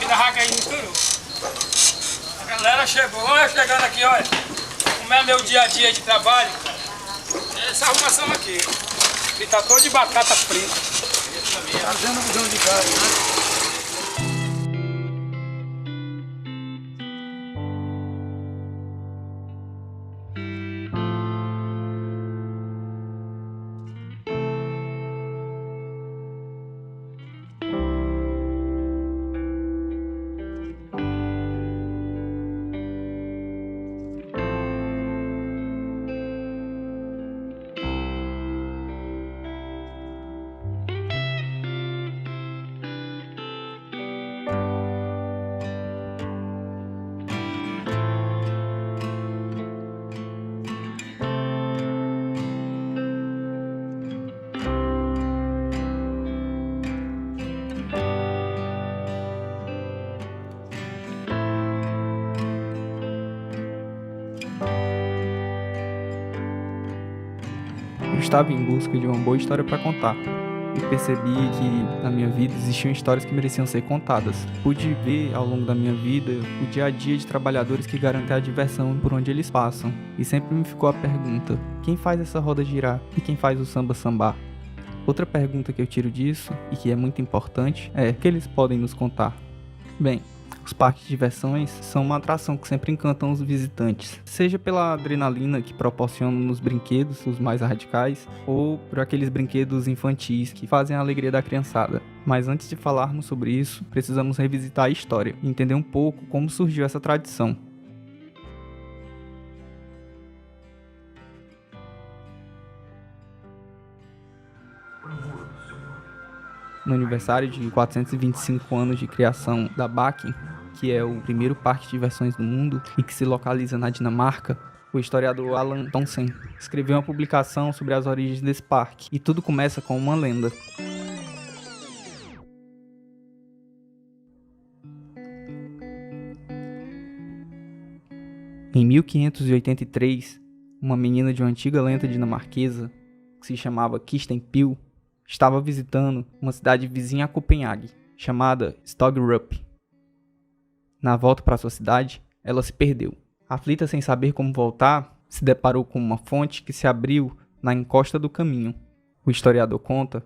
Tira a raga aí, misturou. A galera chegou, olha chegando aqui, olha. Como é meu dia a dia de trabalho. Essa arrumação aqui. Ele tá todo de batata frita. Fazendo um bujão de gás, né? Eu estava em busca de uma boa história para contar e percebi que na minha vida existiam histórias que mereciam ser contadas. Pude ver ao longo da minha vida o dia a dia de trabalhadores que garantem a diversão por onde eles passam, e sempre me ficou a pergunta: quem faz essa roda girar e quem faz o samba sambar? Outra pergunta que eu tiro disso, e que é muito importante, é: o que eles podem nos contar? Bem, os parques de diversões são uma atração que sempre encantam os visitantes, seja pela adrenalina que proporcionam nos brinquedos, os mais radicais, ou por aqueles brinquedos infantis que fazem a alegria da criançada. Mas antes de falarmos sobre isso, precisamos revisitar a história e entender um pouco como surgiu essa tradição. No aniversário de 425 anos de criação da BAC, que é o primeiro parque de diversões do mundo e que se localiza na Dinamarca, o historiador Alan Thomsen escreveu uma publicação sobre as origens desse parque, e tudo começa com uma lenda. Em 1583, uma menina de uma antiga lenda dinamarquesa, que se chamava Kirsten Pihl, estava visitando uma cidade vizinha a Copenhague, chamada Stogerup. Na volta para sua cidade, ela se perdeu. Aflita sem saber como voltar, se deparou com uma fonte que se abriu na encosta do caminho. O historiador conta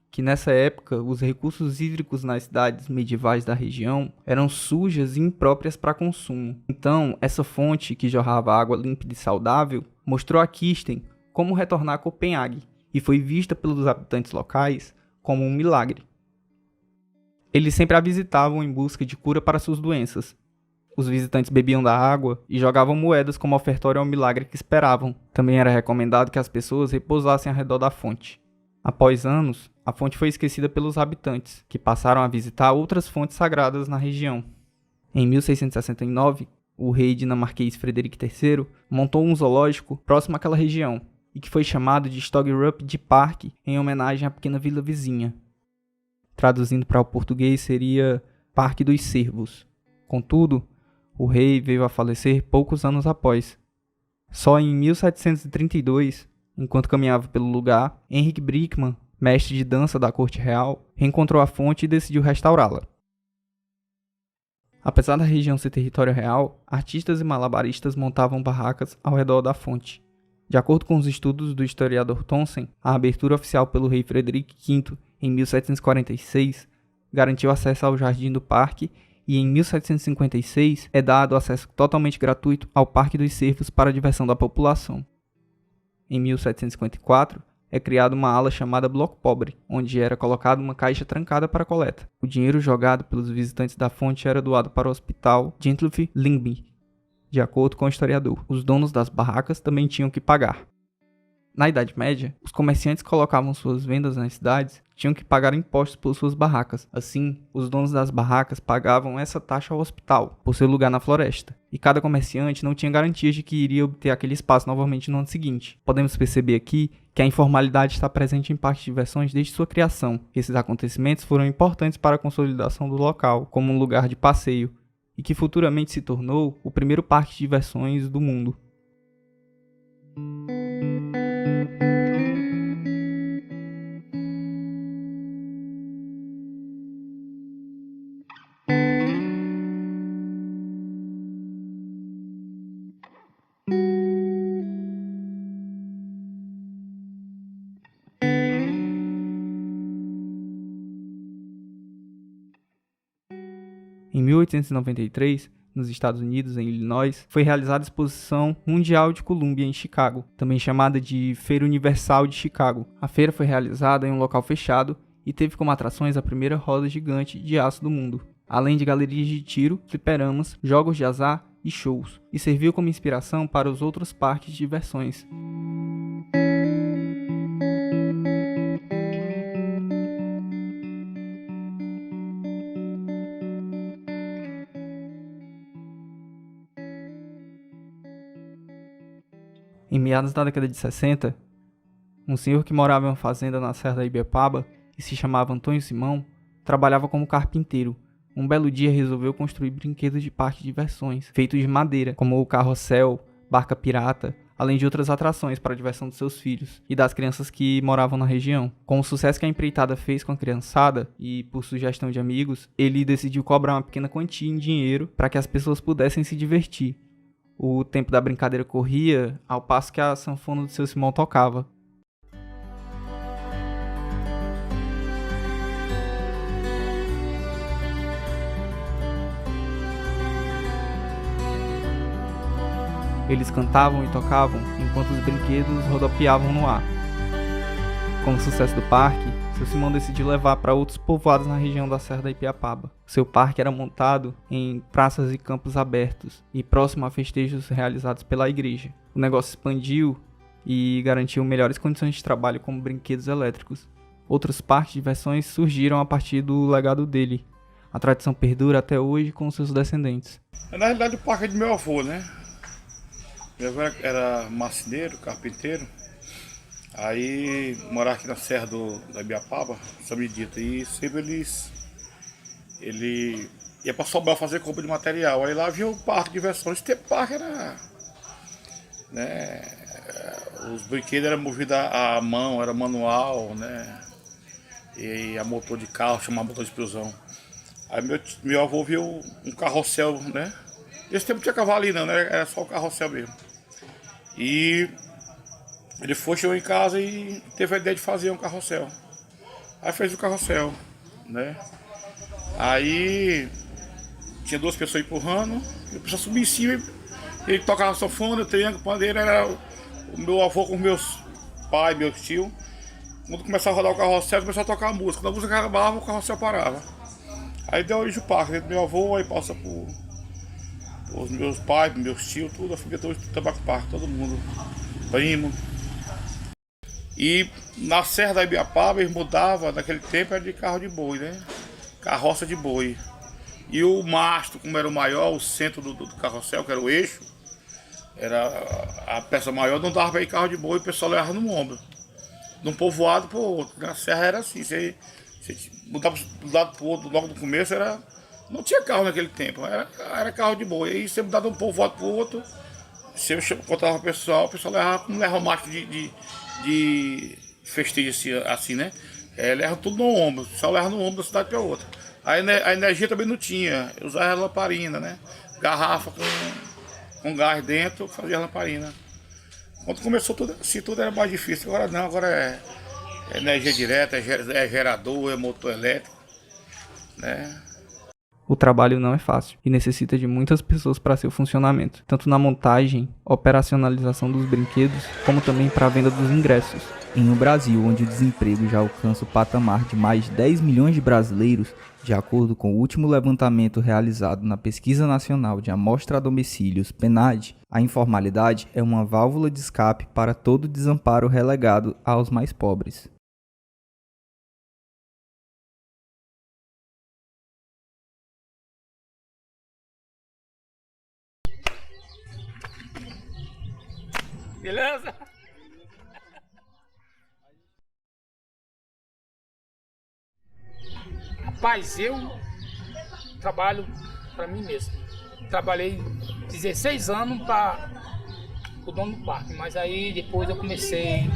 que nessa época os recursos hídricos nas cidades medievais da região eram sujas e impróprias para consumo. Então, essa fonte que jorrava água límpida e saudável mostrou a Kirsten como retornar a Copenhague, e foi vista pelos habitantes locais como um milagre. Eles sempre a visitavam em busca de cura para suas doenças. Os visitantes bebiam da água e jogavam moedas como ofertório ao milagre que esperavam. Também era recomendado que as pessoas repousassem ao redor da fonte. Após anos, a fonte foi esquecida pelos habitantes, que passaram a visitar outras fontes sagradas na região. Em 1669, o rei dinamarquês Frederik III montou um zoológico próximo àquela região, e que foi chamado de Stogerup de Parque em homenagem à pequena vila vizinha. Traduzindo para o português seria Parque dos Cervos. Contudo, o rei veio a falecer poucos anos após. Só em 1732, enquanto caminhava pelo lugar, Henrik Brickman, mestre de dança da corte real, reencontrou a fonte e decidiu restaurá-la. Apesar da região ser território real, artistas e malabaristas montavam barracas ao redor da fonte. De acordo com os estudos do historiador Thomsen, a abertura oficial pelo rei Frederico V em 1746 garantiu acesso ao jardim do parque, e em 1756 é dado acesso totalmente gratuito ao Parque dos Cervos para a diversão da população. Em 1754 é criada uma ala chamada Bloco Pobre, onde era colocada uma caixa trancada para coleta. O dinheiro jogado pelos visitantes da fonte era doado para o hospital Gentlefi Lyngby. De acordo com o historiador, os donos das barracas também tinham que pagar. Na Idade Média, os comerciantes que colocavam suas vendas nas cidades tinham que pagar impostos por suas barracas. Assim, os donos das barracas pagavam essa taxa ao hospital, por seu lugar na floresta, e cada comerciante não tinha garantias de que iria obter aquele espaço novamente no ano seguinte. Podemos perceber aqui que a informalidade está presente em parques de diversões desde sua criação. Esses acontecimentos foram importantes para a consolidação do local como um lugar de passeio, e que futuramente se tornou o primeiro parque de diversões do mundo. Em 1893, nos Estados Unidos, em Illinois, foi realizada a Exposição Mundial de Columbia em Chicago, também chamada de Feira Universal de Chicago. A feira foi realizada em um local fechado e teve como atrações a primeira roda gigante de aço do mundo, além de galerias de tiro, fliperamas, jogos de azar e shows, e serviu como inspiração para os outros parques de diversões. Em meados da década de 60, um senhor que morava em uma fazenda na Serra da Ibiapaba e se chamava Antônio Simão, trabalhava como carpinteiro. Um belo dia resolveu construir brinquedos de parque de diversões, feitos de madeira, como o carrossel, barca pirata, além de outras atrações para a diversão dos seus filhos e das crianças que moravam na região. Com o sucesso que a empreitada fez com a criançada e por sugestão de amigos, ele decidiu cobrar uma pequena quantia em dinheiro para que as pessoas pudessem se divertir. O tempo da brincadeira corria, ao passo que a sanfona do seu Simão tocava. Eles cantavam e tocavam enquanto os brinquedos rodopiavam no ar. Com o sucesso do parque, seu Simão decidiu levar para outros povoados na região da Serra da Ibiapaba. Seu parque era montado em praças e campos abertos e próximo a festejos realizados pela igreja. O negócio expandiu e garantiu melhores condições de trabalho como brinquedos elétricos. Outros parques de diversões surgiram a partir do legado dele. A tradição perdura até hoje com seus descendentes. Na realidade o parque é de meu avô, né? Meu avô era marceneiro, carpinteiro. Aí morava aqui na Serra da Ibiapaba, São Benedito, e sempre ele ia para Sobral fazer compra de material. Aí lá havia o parque de diversões. Esse tempo parque era, né, os brinquedos eram movidos à mão, era manual, né, e a motor de carro, chamava motor de explosão. Aí meu avô viu um carrossel, né, esse tempo não tinha cavalinho não, né, era só o carrossel mesmo. E ele chegou em casa e teve a ideia de fazer um carrossel. Aí fez o carrossel, né? Aí tinha duas pessoas empurrando, e a pessoa subia em cima, ele tocava sanfona, triângulo, pandeiro, era o meu avô com os meus pais, meus tios. Quando começava a rodar o carrossel, começava a tocar a música. Quando a música acabava, o carrossel parava. Aí deu origem o parque, do meu avô, aí passa por os meus pais, meus tios, tudo, a família toda trabalha com o parque, todo mundo, primo. E na Serra da Ibiapaba eles mudavam, naquele tempo era de carro de boi, né? Carroça de boi. E o mastro, como era o maior, o centro do carrossel, que era o eixo, era a peça maior, não dava para ir carro de boi, o pessoal levava no ombro. De um povoado para o outro. Na Serra era assim, você mudava de um lado para o outro, logo no começo era. Não tinha carro naquele tempo, era carro de boi. Aí você mudava de um povoado para o outro, você encontrava o pessoal levava, não levava macho de festejo assim, né? Leva tudo no ombro, só leva no ombro da cidade para outra. Aí a energia também não tinha, eu usava lamparina, né? Garrafa com gás dentro, fazia lamparina. Quando começou tudo assim, tudo era mais difícil. Agora não, agora é energia direta, é gerador, é motor elétrico, né? O trabalho não é fácil e necessita de muitas pessoas para seu funcionamento, tanto na montagem, operacionalização dos brinquedos, como também para a venda dos ingressos. Em um Brasil onde o desemprego já alcança o patamar de mais de 10 milhões de brasileiros, de acordo com o último levantamento realizado na Pesquisa Nacional de Amostra a Domicílios, PNAD, a informalidade é uma válvula de escape para todo desamparo relegado aos mais pobres. Beleza? Rapaz, eu trabalho para mim mesmo. Trabalhei 16 anos para o dono do parque, mas aí depois eu comecei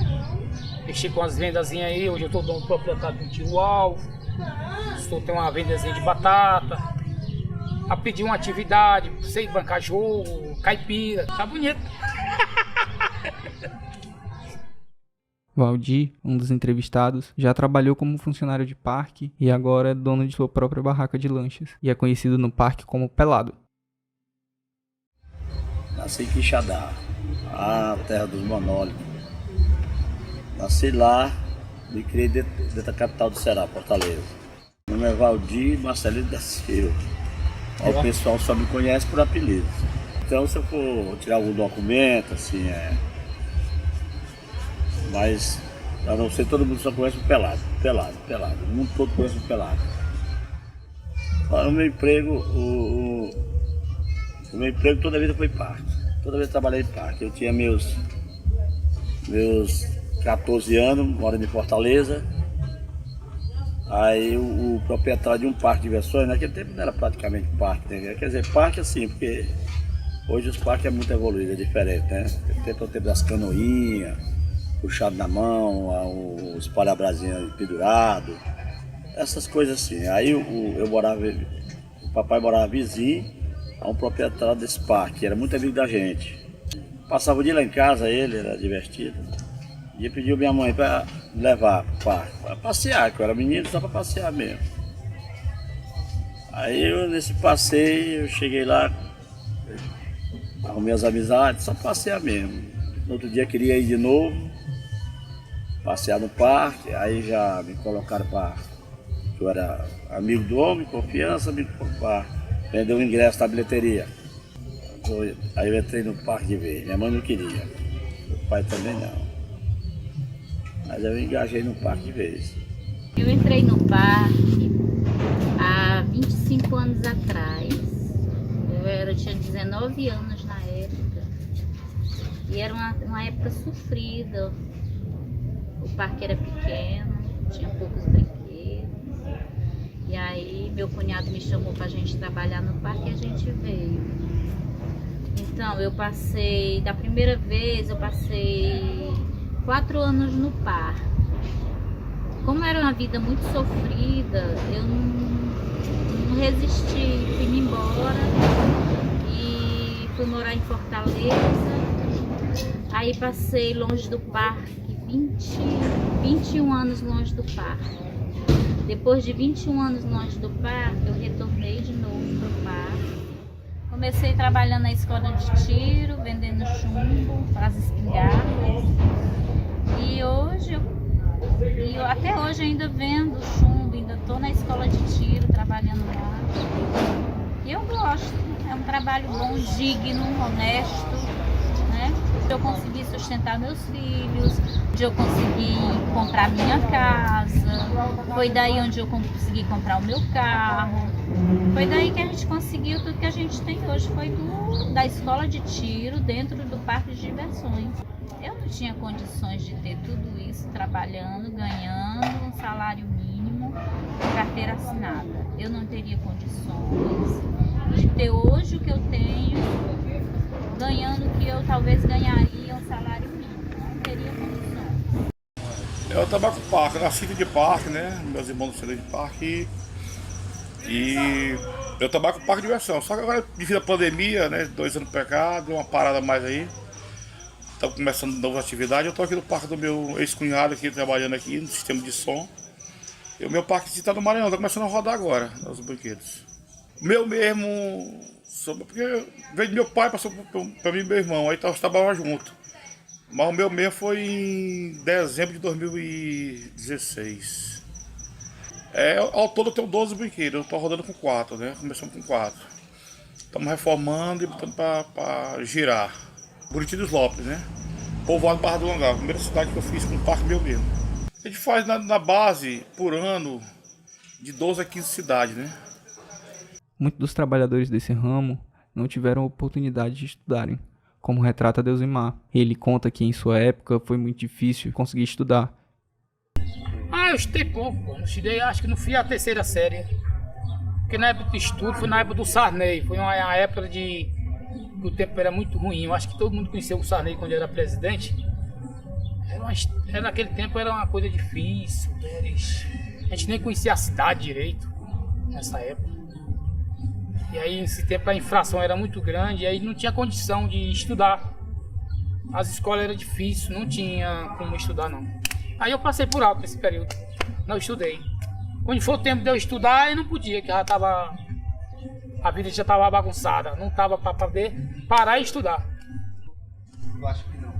a mexer com as vendazinhas aí. Hoje eu estou dono proprietário de um tiro-alvo, tenho uma vendazinha de batata, a pedir uma atividade, sei bancar jogo, caipira, tá bonito. Valdir, um dos entrevistados, já trabalhou como funcionário de parque e agora é dono de sua própria barraca de lanchas e é conhecido no parque como Pelado. Nasci em Quixadá, a terra dos monólicos. Nasci lá, me criei dentro da capital do Ceará, Fortaleza. Meu nome é Valdir Marcelino da Silva. O pessoal só me conhece por apelidos. Então, se eu for tirar algum documento, assim, mas, a não ser, todo mundo só conhece o Pelado. O mundo todo conhece o Pelado. O meu emprego, o meu emprego toda a vida foi parque. Toda vez trabalhei em parque. Eu tinha meus 14 anos, morando em Fortaleza. Aí o proprietário de um parque de diversões, naquele tempo não era praticamente parque, né? Quer dizer, parque assim, porque hoje os parques é muito evoluído, é diferente, né? Tem o tempo das canoinhas, puxado na mão, o espalha-brasinha pendurado, essas coisas assim. Aí o papai morava vizinho a um proprietário desse parque, era muito amigo da gente. Passava o dia lá em casa, ele era divertido. E pediu minha mãe para levar para o parque, para passear, que eu era menino, só para passear mesmo. Aí nesse passeio, eu cheguei lá, arrumei as amizades, só para passear mesmo. No outro dia queria ir de novo, passear no parque, aí já me colocaram para... Eu era amigo do homem, confiança, para vender o ingresso da bilheteria. Aí eu entrei no parque de vez, minha mãe não queria, meu pai também não. Mas eu engajei no parque de vez. Eu entrei no parque há 25 anos atrás. Eu tinha 19 anos na época. E era uma época sofrida. O parque era pequeno, tinha poucos brinquedos. E aí meu cunhado me chamou pra gente trabalhar no parque e a gente veio. Então da primeira vez eu passei 4 anos no parque. Como era uma vida muito sofrida, eu não resisti, fui embora e fui morar em Fortaleza. Aí passei longe do parque, 21 anos longe do parque. Depois de 21 anos longe do parque, eu retornei de novo para o parque. Comecei trabalhando na escola de tiro, vendendo chumbo para as espingardas. E até hoje ainda vendo chumbo, ainda estou na escola de tiro, trabalhando lá. E eu gosto, é um trabalho bom, digno, honesto, né? Eu consegui sustentar meus filhos, onde eu consegui comprar minha casa, foi daí onde eu consegui comprar o meu carro. Foi daí que a gente conseguiu tudo que a gente tem hoje, foi da escola de tiro dentro do parque de diversões. Eu não tinha condições de ter tudo isso trabalhando, ganhando um salário mínimo, carteira assinada. Eu não teria condições de ter hoje o que eu tenho, ganhando o que eu talvez ganharia um salário mínimo. Não teria condições. Eu trabalho com parque, nasci de parque, né? Meus irmãos nasceram de parque e eu trabalho com parque de diversão. Só que agora, devido à pandemia, né? 2 anos pra cá, deu uma parada mais aí. Estamos começando novas atividades. Eu estou aqui no parque do meu ex-cunhado aqui, trabalhando aqui no sistema de som. E o meu parque está no Maranhão, está começando a rodar agora, nos brinquedos. O meu mesmo, porque veio do meu pai, passou para mim e meu irmão, aí nós trabalhávamos juntos. Mas o meu mesmo foi em dezembro de 2016. Ao todo eu tenho 12 brinquedos, eu estou rodando com 4, né? Começamos com 4. Estamos reformando e botando para girar. Buriti dos Lopes, né? Povoado Barra do Longar, a primeira cidade que eu fiz com um parque meu mesmo. A gente faz na base, por ano, de 12 a 15 cidades, né? Muitos dos trabalhadores desse ramo não tiveram oportunidade de estudarem, como retrata Deusimar. Ele conta que em sua época foi muito difícil conseguir estudar. Eu estudei pouco, eu estudei, acho que não fui a 3ª série. Porque na época de estudo foi na época do Sarney, foi uma época que o tempo era muito ruim. Eu acho que todo mundo conheceu o Sarney quando ele era presidente. Naquele tempo era uma coisa difícil, a gente nem conhecia a cidade direito nessa época. E aí nesse tempo a inflação era muito grande, e aí não tinha condição de estudar. As escolas eram difíceis, não tinha como estudar não. Aí eu passei por alto nesse período, não estudei. Quando foi o tempo de eu estudar, eu não podia, que a vida já estava bagunçada, não estava para poder parar e estudar. Eu acho que não.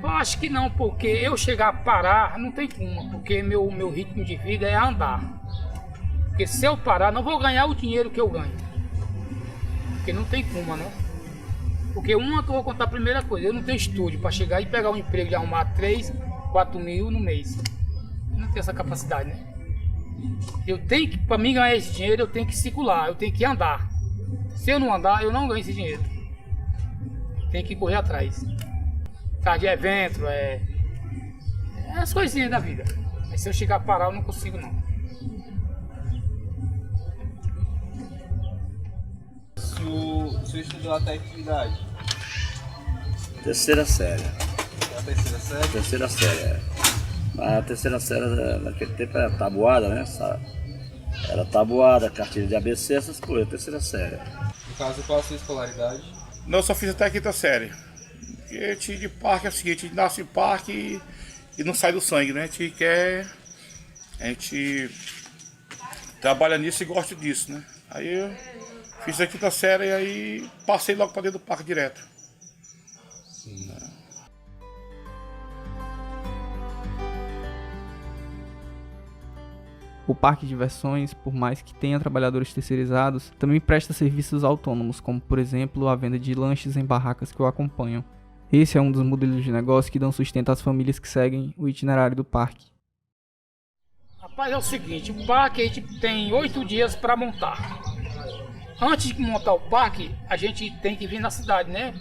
Eu acho que não, porque eu chegar a parar, não tem como, porque meu ritmo de vida é andar. Porque se eu parar, não vou ganhar o dinheiro que eu ganho. Porque não tem como, né? Porque que eu vou contar a primeira coisa, eu não tenho estúdio para chegar e pegar um emprego de arrumar 3, 4 mil no mês. Eu não tenho essa capacidade, né? Eu tenho que, para mim ganhar esse dinheiro, eu tenho que circular, eu tenho que andar. Se eu não andar, eu não ganho esse dinheiro. Tem que correr atrás. Atrás de evento, é as coisinhas da vida. Mas se eu chegar a parar, eu não consigo não. O senhor estudou até que idade? Terceira série. A terceira série? Terceira série, é. Mas a terceira série naquele tempo era tabuada, né? Era tabuada, cartilha de ABC, essas coisas, terceira série. No caso, qual a sua escolaridade? Não, eu só fiz até a quinta série. Porque a gente de parque é o seguinte, a gente nasce em parque e não sai do sangue, né? A gente trabalha nisso e gosta disso, né? Aí eu fiz a quinta série e aí passei logo para dentro do parque direto. Sim. O parque de diversões, por mais que tenha trabalhadores terceirizados, também presta serviços autônomos, como por exemplo a venda de lanches em barracas que o acompanham. Esse é um dos modelos de negócio que dão sustento às famílias que seguem o itinerário do parque. Rapaz, é o seguinte, o parque a gente tem 8 dias para montar. Antes de montar o parque, a gente tem que vir na cidade, né?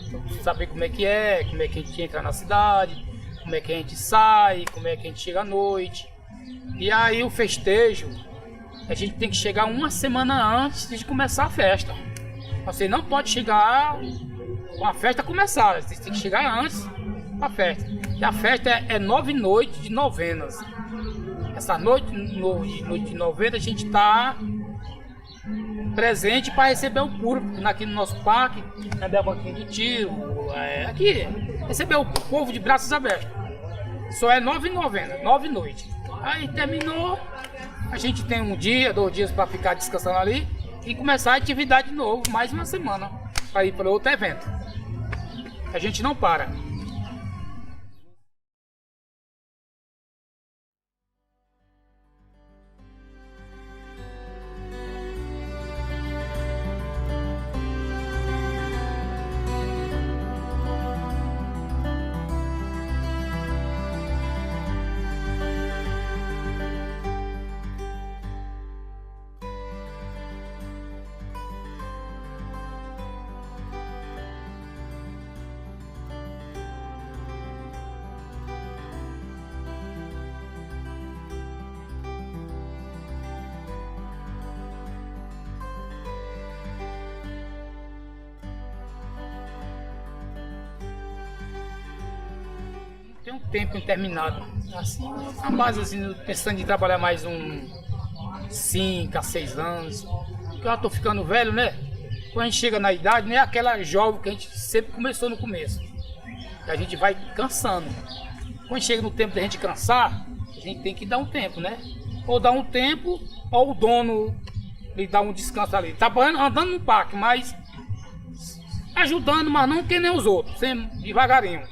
Saber como é que a gente entra na cidade, como é que a gente sai, como é que a gente chega à noite. E aí o festejo, a gente tem que chegar uma semana antes de começar a festa. Você não pode chegar com a festa começar, você tem que chegar antes da festa. E a festa é 9 noites de novenas. Essa noite de novena a gente está presente para receber o público aqui no nosso parque, receber a banquinha de tiro, aqui, receber o povo de braços abertos. Só é 9 novenas, 9 noites. Aí terminou, a gente tem 1 dia, 2 dias para ficar descansando ali e começar a atividade de novo, mais uma semana, para ir para outro evento. A gente não para. Tem um tempo interminado, assim, a base assim, pensando em trabalhar mais 5 a 6 anos, porque eu já tô ficando velho, né? Quando a gente chega na idade, não é aquela jovem que a gente sempre começou no começo, a gente vai cansando. Quando chega no tempo da gente cansar, a gente tem que dar um tempo, né? Ou dar um tempo, ou o dono lhe dá um descanso ali, trabalhando, andando no parque, mas ajudando, mas não que nem os outros, sempre devagarinho.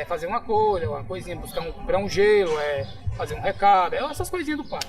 Fazer uma coisinha, comprar um gelo, fazer um recado, essas coisinhas do parque.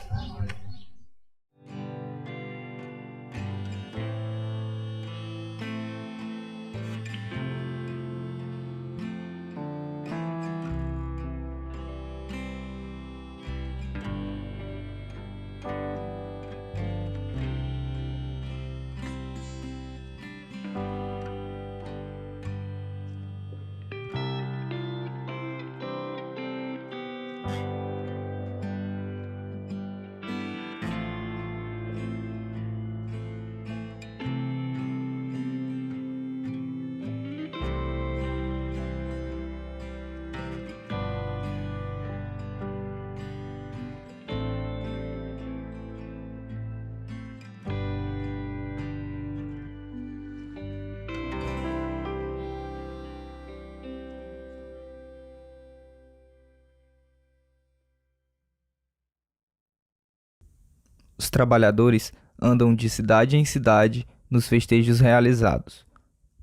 trabalhadores andam de cidade em cidade nos festejos realizados.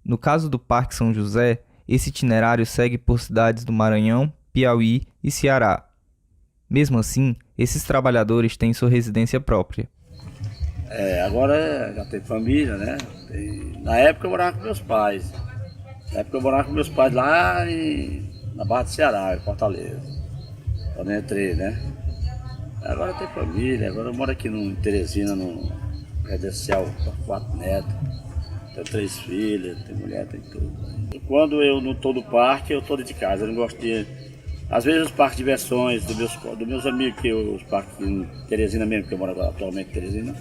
No caso do Parque São José, esse itinerário segue por cidades do Maranhão, Piauí e Ceará. Mesmo assim, esses trabalhadores têm sua residência própria. Agora já tem família, né? Na época eu morava com meus pais. Lá na Barra do Ceará, em Fortaleza. Quando eu entrei, né? Agora tem família, agora eu moro aqui em Teresina, no residencial, 4 netos. Tenho 3 filhas, tenho mulher, tenho tudo. E quando eu não estou no parque, eu estou dentro de casa. Eu não gosto de... Às vezes os parques de diversões dos meus amigos, os parques em Teresina mesmo, que eu moro agora, atualmente em Teresina,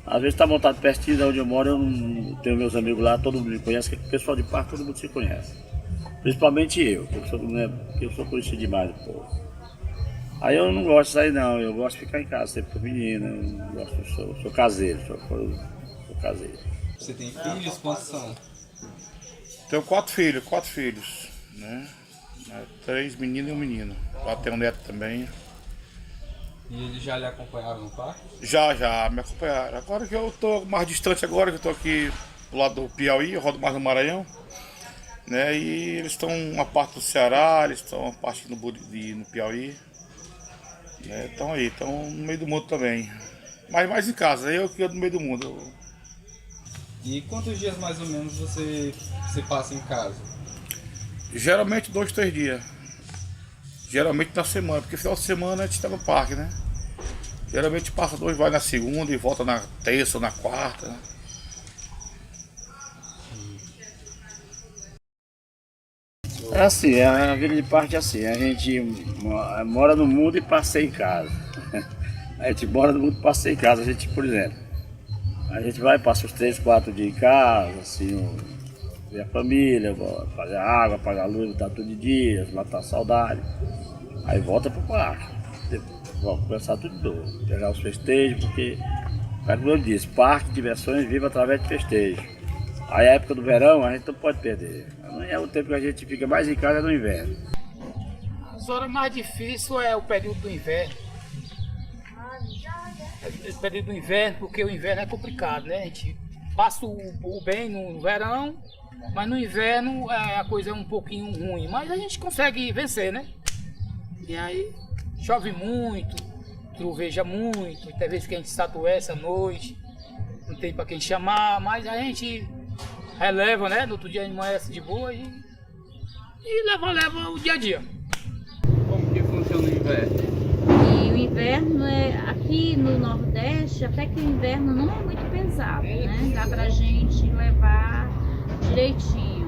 às vezes está montado pertinho de onde eu moro, eu tenho meus amigos lá, todo mundo me conhece, que o pessoal de parque todo mundo se conhece. Principalmente eu, que eu sou conhecido demais do povo. Aí eu não gosto de sair não, eu gosto de ficar em casa, sempre com menina, eu sou caseiro, sou caseiro. Você tem filhos? Quantos são? Tenho 4 filhos, né? 3 meninas e um menino. Lá tem um neto também. E eles já lhe acompanharam no parque? Já me acompanharam. Agora que eu tô mais distante agora, que eu tô aqui do lado do Piauí, eu rodo mais no Maranhão, né? E eles estão uma parte do Ceará, eles estão uma parte no Piauí. Estão aí, estão no meio do mundo também. Mas mais em casa, eu que ando no meio do mundo. E quantos dias mais ou menos você passa em casa? Geralmente 2, 3 dias. Geralmente na semana, porque final de semana a gente tá no parque, né? Geralmente passa 2, vai na segunda e volta na terça ou na quarta, né? É assim, a vida de parque é assim, a gente mora no mundo e passeia em casa. A gente mora no mundo e passeia em casa, a gente, por exemplo, a gente vai, passa os 3, 4 dias em casa, assim, ver a família, pagar água, pagar luz, botar tudo de dia, matar a saudade. Aí volta pro parque, vamos começar tudo de novo, pegar os festejos, porque, como eu disse, parque, diversões, vive através de festejos. Aí a época do verão a gente não pode perder. É o tempo que a gente fica mais em casa é no inverno. As horas mais difíceis é o período do inverno. É o período do inverno, porque o inverno é complicado, né? A gente passa o bem no verão, mas no inverno a coisa é um pouquinho ruim. Mas a gente consegue vencer, né? E aí chove muito, troveja muito, tem vezes que a gente se adoece à noite, não tem para quem chamar, mas a gente releva, né? No outro dia a gente amanhece de boa e leva o dia a dia. Como que funciona o inverno? E o inverno aqui no Nordeste, até que o inverno não é muito pesado, né? Dá pra gente levar direitinho,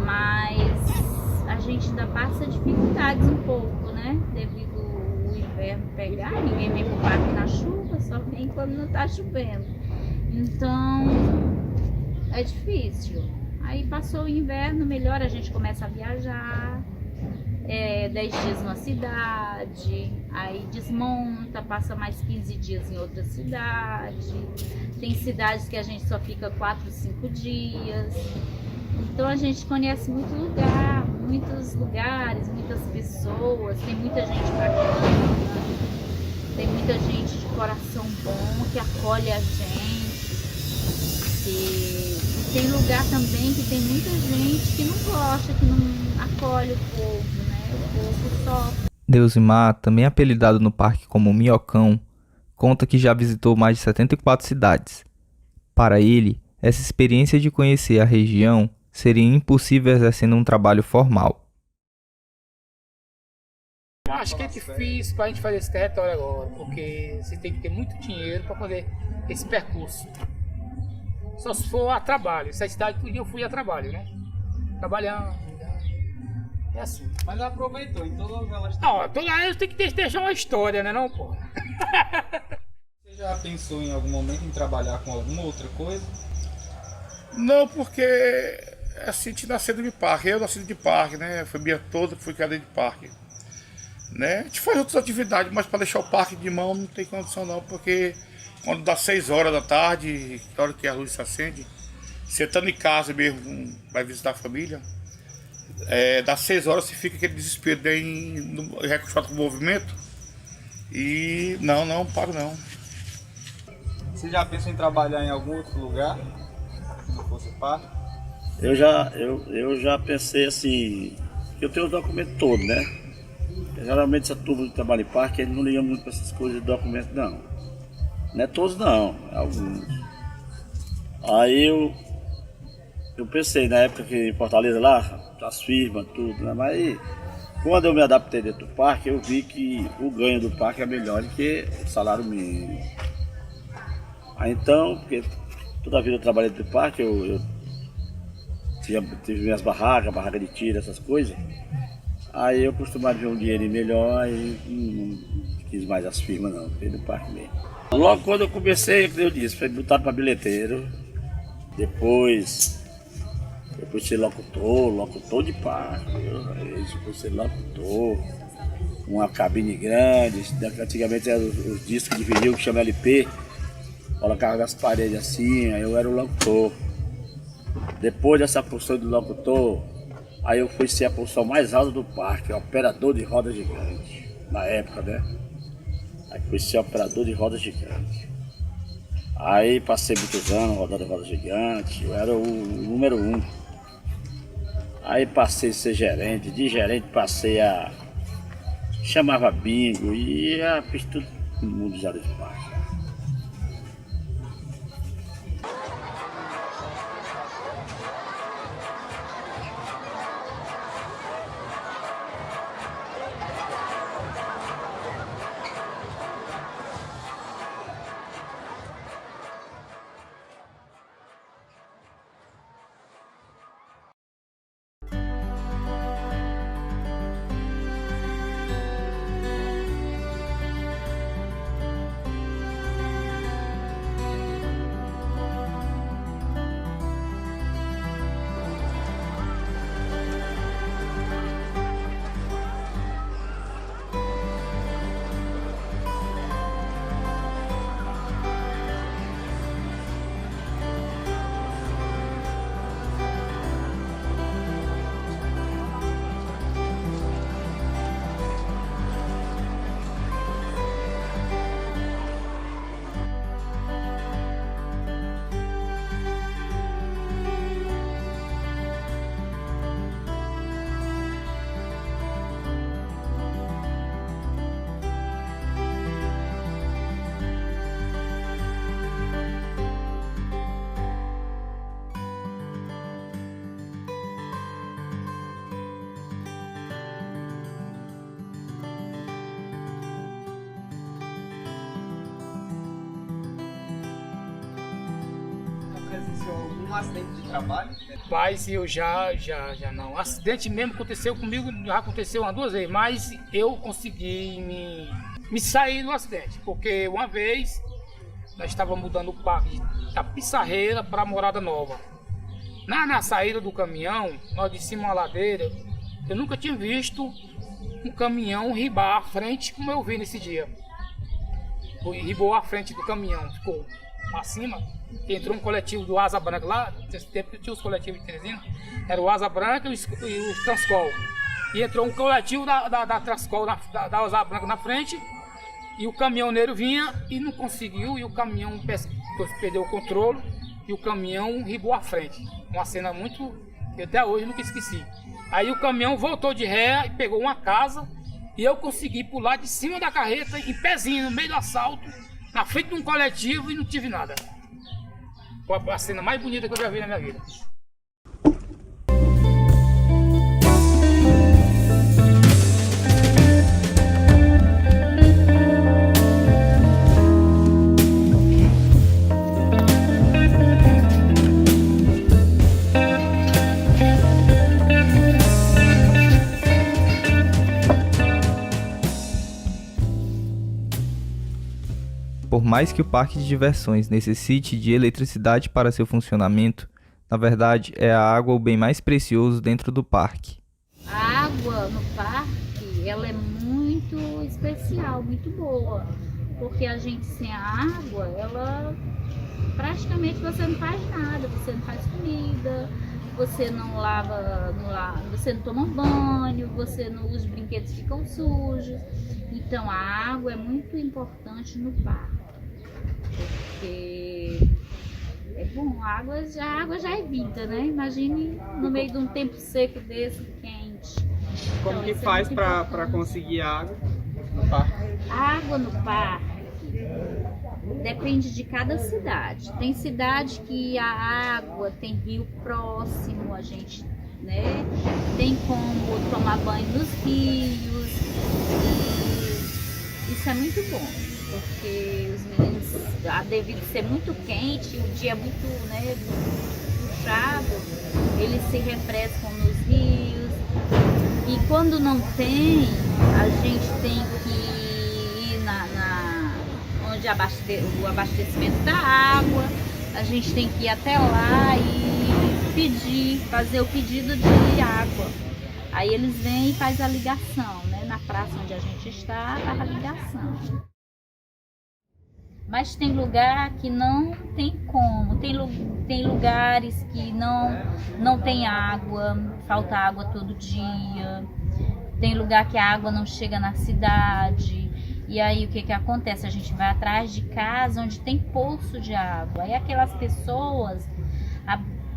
mas a gente ainda passa dificuldades um pouco, né? Devido ao inverno pegar, ninguém vem pro parque na chuva, só vem quando não tá chovendo. Então é difícil. Aí passou o inverno, melhor a gente começa a viajar. 10 dias numa cidade, aí desmonta, passa mais 15 dias em outra cidade. Tem cidades que a gente só fica 4, 5 dias. Então a gente conhece muitos lugares, muitas pessoas, tem muita gente bacana, tem muita gente de coração bom que acolhe a gente. E tem lugar também que tem muita gente que não gosta, que não acolhe o povo, né? O povo sofre. Deusimar, também apelidado no parque como Minhocão, conta que já visitou mais de 74 cidades. Para ele, essa experiência de conhecer a região seria impossível exercendo um trabalho formal. Eu acho que é difícil para a gente fazer esse território agora, porque você tem que ter muito dinheiro para fazer esse percurso. Só se for a trabalho. Essa cidade eu fui a trabalho, né? Trabalhando. É assim. Mas aproveitou, então logo elas... Não, toda vez tem que deixar uma história, né não, pô? Você já pensou em algum momento em trabalhar com alguma outra coisa? Não, porque assim, a gente nasceu de parque, eu nasci de parque, né? A família toda fui criada de parque. Né? A gente faz outras atividades, mas para deixar o parque de mão não tem condição não, porque quando dá 6 horas da tarde, na hora que a luz se acende, você estando em casa mesmo, vai visitar a família, dá 6 horas você fica aquele desespero, daí recostado com o movimento, e não paro não. Você já pensou em trabalhar em algum outro lugar? Se não fosse parque? Eu já pensei assim, que eu tenho os documentos todos, né? Geralmente essa turma que trabalha em parque, eles não ligam muito para essas coisas de documentos, não. Não é todos não, é alguns. Aí eu pensei na época que em Fortaleza lá, as firmas, tudo, né? Mas quando eu me adaptei dentro do parque, eu vi que o ganho do parque é melhor do que o salário mínimo. Aí então, porque toda a vida eu trabalhei dentro do parque, eu tive minhas barracas, barraca de tiro, essas coisas. Aí eu costumava ver um dinheiro melhor e não quis mais as firmas não, fiquei no parque mesmo. Logo quando eu comecei, como eu disse, foi botado para bilheteiro, depois ser locutor de parque, depois ser locutor, uma cabine grande, antigamente eram os discos de vinil que chama LP, colocava nas paredes assim, aí eu era o locutor. Depois dessa função de locutor, aí eu fui ser a função mais alta do parque, operador de roda gigante, na época, né? Aí fui ser operador de roda gigante. Aí passei muitos anos rodando roda gigante, eu era o número 1. Aí passei a ser gerente, de gerente passei a... chamava bingo e fiz tudo no mundo já desse parque. Algum acidente de trabalho? Mas eu já não. Acidente mesmo aconteceu comigo, já aconteceu umas 2 vezes, mas eu consegui me sair do acidente, porque uma vez nós estávamos mudando o parque da Pissarreira para Morada Nova. Na saída do caminhão, nós descemos uma ladeira, eu nunca tinha visto um caminhão ribar à frente como eu vi nesse dia. Ribou à frente do caminhão, ficou acima. Entrou um coletivo do Asa Branca lá, nesse tempo que tinha os coletivos de Teresina, era o Asa Branca e o Transcol. E entrou um coletivo da Transcol, da Asa Branca na frente, e o caminhoneiro vinha e não conseguiu, e o caminhão perdeu o controle, e o caminhão ribou à frente. Uma cena muito, que até hoje nunca esqueci. Aí o caminhão voltou de ré e pegou uma casa, e eu consegui pular de cima da carreta, em pezinho, no meio do assalto, na frente de um coletivo, e não tive nada. Foi a cena mais bonita que eu já vi na minha vida. Por mais que o parque de diversões necessite de eletricidade para seu funcionamento, na verdade é a água o bem mais precioso dentro do parque. A água no parque, ela é muito especial, muito boa, porque a gente sem a água, ela praticamente você não faz nada, você não faz comida, você não lava, você não toma banho, os brinquedos ficam sujos. Então a água é muito importante no parque, porque é bom, a água já é vida, né? Imagine no meio de um tempo seco desse, quente. Como Então, que isso é faz muito para importante. conseguir água no parque? A água no parque depende de cada cidade. Tem cidade que a água tem rio próximo, a gente, né, tem como tomar banho nos rios. E isso é muito bom, porque os meninos, devido ser muito quente, o dia é muito, né, puxado, eles se refrescam nos rios. E quando não tem, a gente tem que ir onde o abastecimento da água, a gente tem que ir até lá e fazer o pedido de água. Aí eles vêm e fazem a ligação, né? Na praça onde a gente está, faz a ligação. Mas tem lugar que não tem como, tem lugares que não tem água, falta água todo dia, tem lugar que a água não chega na cidade, e aí o que acontece? A gente vai atrás de casa onde tem poço de água, aí aquelas pessoas,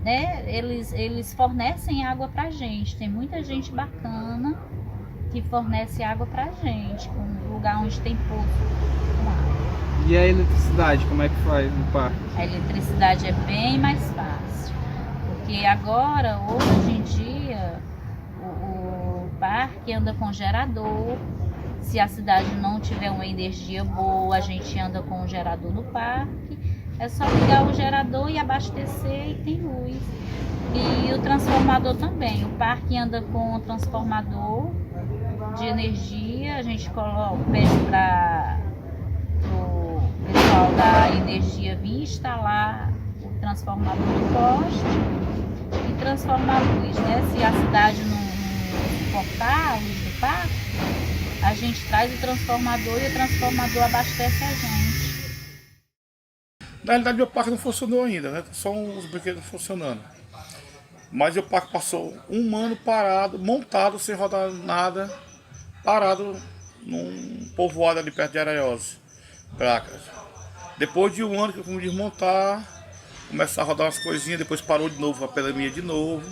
né, eles fornecem água pra gente, tem muita gente bacana que fornece água pra gente, um lugar onde tem poço com água. E a eletricidade, como é que faz no parque? A eletricidade é bem mais fácil, porque agora, hoje em dia, o parque anda com gerador. Se a cidade não tiver uma energia boa, a gente anda com o gerador no parque. É só ligar o gerador e abastecer e tem luz. E o transformador também. O parque anda com o transformador de energia. A gente pede para o pessoal da energia vir instalar o transformador no poste e transformar a luz, né? Se a cidade não suportar a luz do parque, a gente traz o transformador e o transformador abastece a gente. Na realidade, meu parque não funcionou ainda, né? Só os brinquedos funcionando. Mas o parque passou um ano parado, montado, sem rodar nada, parado num povoado ali perto de Araiose, Placas. Depois de um ano que eu fui desmontar, começar a rodar umas coisinhas, depois parou de novo a pandemia de novo.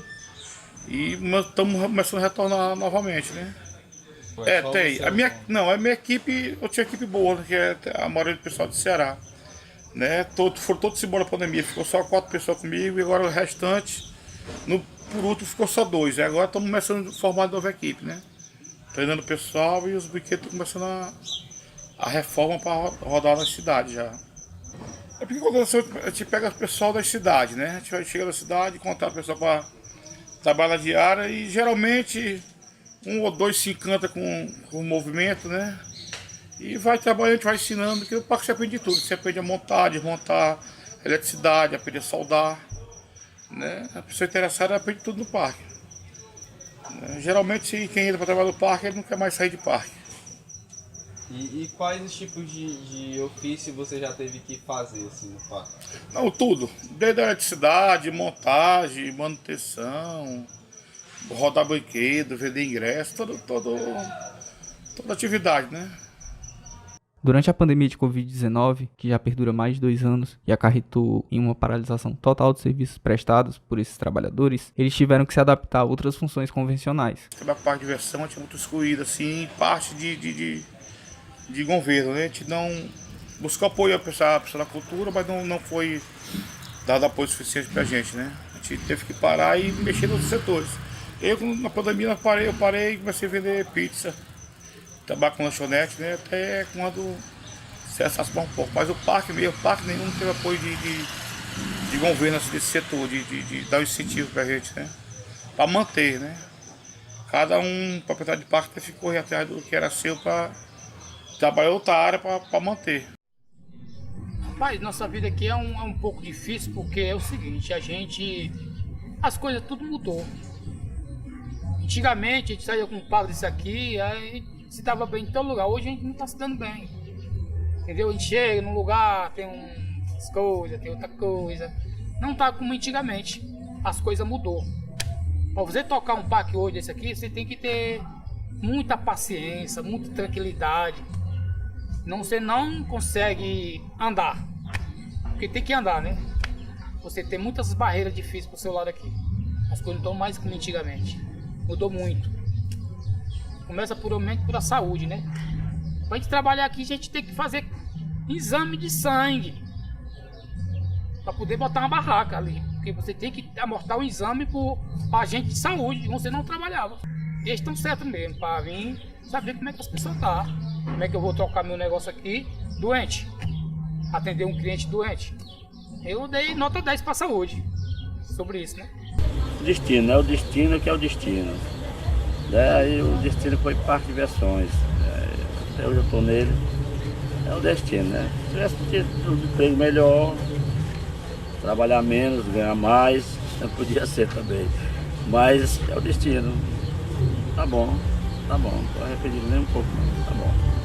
E estamos começando a retornar novamente, né? Tem. A minha equipe, eu tinha equipe boa, que é a maioria do pessoal do Ceará. Né? Foram todos embora da pandemia, ficou só 4 pessoas comigo e agora o restante, por último, ficou só 2. E agora estamos começando a formar nova equipe, né? Treinando o pessoal e os brinquedos estão começando a reforma para rodar na cidade já. É porque quando a gente pega o pessoal da cidade, né? A gente vai chegar na cidade, contrata o pessoal para trabalhar na diária e geralmente 1 ou 2 se encanta com o movimento, né? E vai trabalhando, a gente vai ensinando, porque o parque você aprende de tudo. Você aprende a montar, desmontar, eletricidade, aprende a soldar. Né? A pessoa interessada aprende tudo no parque. Geralmente quem entra para trabalhar no parque, ele não quer mais sair de parque. E quais os tipos de ofício você já teve que fazer assim, no parque? Não, tudo. Desde a eletricidade, montagem, manutenção, rodar brinquedo, vender ingresso, toda atividade, né? Durante a pandemia de Covid-19, que já perdura mais de 2 anos e acarretou em uma paralisação total dos serviços prestados por esses trabalhadores, eles tiveram que se adaptar a outras funções convencionais. A parte de diversão a gente é muito excluída, assim, parte de governo, né? A gente não buscou apoio a pessoa da cultura, mas não foi dado apoio suficiente pra gente, né? A gente teve que parar e mexer nos setores. Eu, na pandemia, eu parei e comecei a vender pizza, trabalhar com lanchonete, né? Até quando se assassou um pouco. Mas o parque nenhum teve apoio de governo assim, desse setor, de dar um incentivo pra gente, né? Pra manter, né? Cada proprietário de parque teve que correr atrás do que era seu para trabalhar outra área para manter. Rapaz, nossa vida aqui é um pouco difícil porque é o seguinte, as coisas tudo mudou. Antigamente a gente saía com um pago disso aqui, aí se dava bem em todo lugar, hoje a gente não está se dando bem. Entendeu? A gente chega num lugar, tem umas coisas, tem outra coisa. Não tá como antigamente, as coisas mudou. Para você tocar um parque hoje desse aqui, você tem que ter muita paciência, muita tranquilidade. Você não consegue andar. porque tem que andar, né? Você tem muitas barreiras difíceis pro seu lado aqui. As coisas não estão mais como antigamente. Mudou muito. Começa puramente pela saúde, né? Pra gente trabalhar aqui, a gente tem que fazer exame de sangue. Pra poder botar uma barraca ali. Porque você tem que amortar o exame pra agente de saúde. Você não trabalhava. E eles estão certos mesmo, pra vir saber como é que as pessoas estão. Como é que eu vou trocar meu negócio aqui doente. Atender um cliente doente. Eu dei nota 10 pra saúde. Sobre isso, né? Destino, é o destino que é o destino. Daí o destino foi parque de diversões. Até hoje eu estou nele. É o destino, né? Se tivesse tido um emprego melhor, trabalhar menos, ganhar mais, podia ser também. Mas é o destino. Tá bom, não tô arrependido nem um pouco, não. Tá bom.